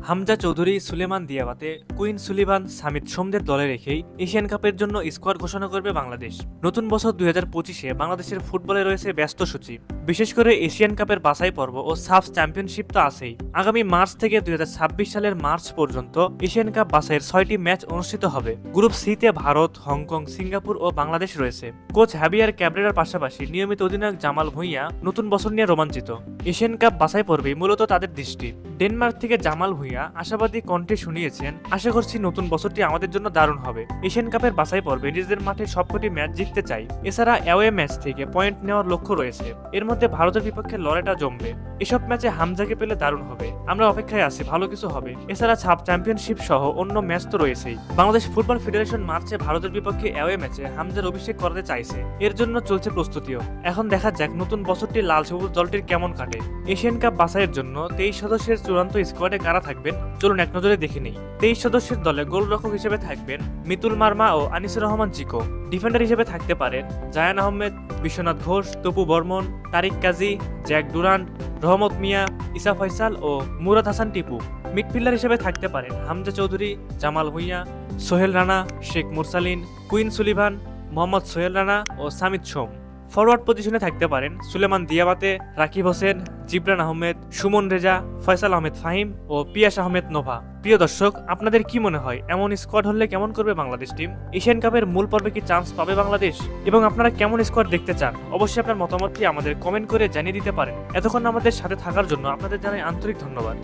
Hamza Choudhury, Suleman Diabate, Quinn Sullivan, Samit সোমদের দলে রেখেই এশিয়ান কাপের জন্য স্কোয়াড ঘোষণা করবে বাংলাদেশ। নতুন বছর 2025-এ বাংলাদেশের ফুটবলে রয়েছে ব্যস্ত সূচি। বিশেষ করে এশিয়ান কাপের বাছাই পর্ব ও সাফ চ্যাম্পিয়নশিপ তো আছেই। আগামী মার্চ থেকে 2026 সালের মার্চ পর্যন্ত এশিয়ান কাপ বাছাইয়ের 6টি ম্যাচ অনুষ্ঠিত হবে। গ্রুপ সিতে ভারত, হংকং, সিঙ্গাপুর ও বাংলাদেশ রয়েছে। কোচ হ্যাভিয়ার ক্যাবরেরার পাশাপাশি নিয়মিত অধিনায়ক জামাল ভুঁইয়া নতুন বছর নিয়ে রোমাঞ্চিত। এশিয়ান কাপ বাছাই পর্বেই মূলত তাদের দৃষ্টি। ডেনমার্ক থেকে জামাল ভুঁইয়া আশাবাদী কণ্ঠে শুনিয়েছেন, আশা করছি নতুন বছরটি আমাদের জন্য দারুণ হবে। এশিয়ান কাপের বাছাই পর্বে নিজেদের মাঠে সবকটি ম্যাচ জিততে চাই। এছাড়া অ্যাওয়ে ম্যাচ থেকে পয়েন্ট নেওয়ার লক্ষ্য রয়েছে। এর মধ্যে ভারতের বিপক্ষে লড়াইটা জমবে। এসব ম্যাচে হামজাকে পেলে দারুণ হবে। আমরা অপেক্ষায় আছি, ভালো কিছু হবে। এছাড়া সাব চ্যাম্পিয়নশিপ সহ অন্য ম্যাচ তো রয়েছেই। বাংলাদেশ ফুটবল ফেডারেশন মার্চে ভারতের বিপক্ষে অ্যাওয়ে ম্যাচে হামজার অভিষেক করাতে চাইছে। এর জন্য চলছে প্রস্তুতিও। এখন দেখা যাক নতুন বছরটি লাল সবুজ দলটির কেমন কাটে। এশিয়ান কাপ বাছাইয়ের জন্য 23 সদস্যের চূড়ান্ত স্কোয়াডে কারা থাকবেন চলুন এক নজরে দেখে নেই। 23 সদস্যের দলে গোলরক্ষক হিসেবে থাকবেন মিতুল মার্মা ও আনিসুর রহমান চিকো। ডিফেন্ডার হিসেবে থাকতে পারেন জায়ান আহমেদ, বিশ্বনাথ ঘোষ, তপু বর্মন, তারিক কাজী, জ্যাক ডুরান্ট, রহমত মিয়া, ইসা ফয়সাল ও মুরাদ হাসান টিপু। মিডফিল্ডার হিসেবে থাকতে পারেন হামজা চৌধুরী, জামাল ভুঁইয়া, সোহেল রানা, শেখ মুরসালিন, কুইন সুলিভান, মোহাম্মদ সোহেল রানা ও সামিত সোম। ফরওয়ার্ড পজিশনে থাকতে পারেন সুলেমান দিয়াবাতে, রাকিব হোসেন, জিবরান আহমেদ, সুমন রেজা, ফয়সাল আহমেদ ফাহিম ও পিয়াস আহমেদ নোভা। প্রিয় দর্শক, আপনাদের কি মনে হয় এমন স্কোয়াড হলে কেমন করবে বাংলাদেশ টিম? এশিয়ান কাপের মূল পর্বে কি চান্স পাবে বাংলাদেশ? এবং আপনারা কেমন স্কোয়াড দেখতে চান? অবশ্যই আপনার মতামতটি আমাদের কমেন্ট করে জানিয়ে দিতে পারেন। এতক্ষণ আমাদের সাথে থাকার জন্য আপনাদের জানাই আন্তরিক ধন্যবাদ।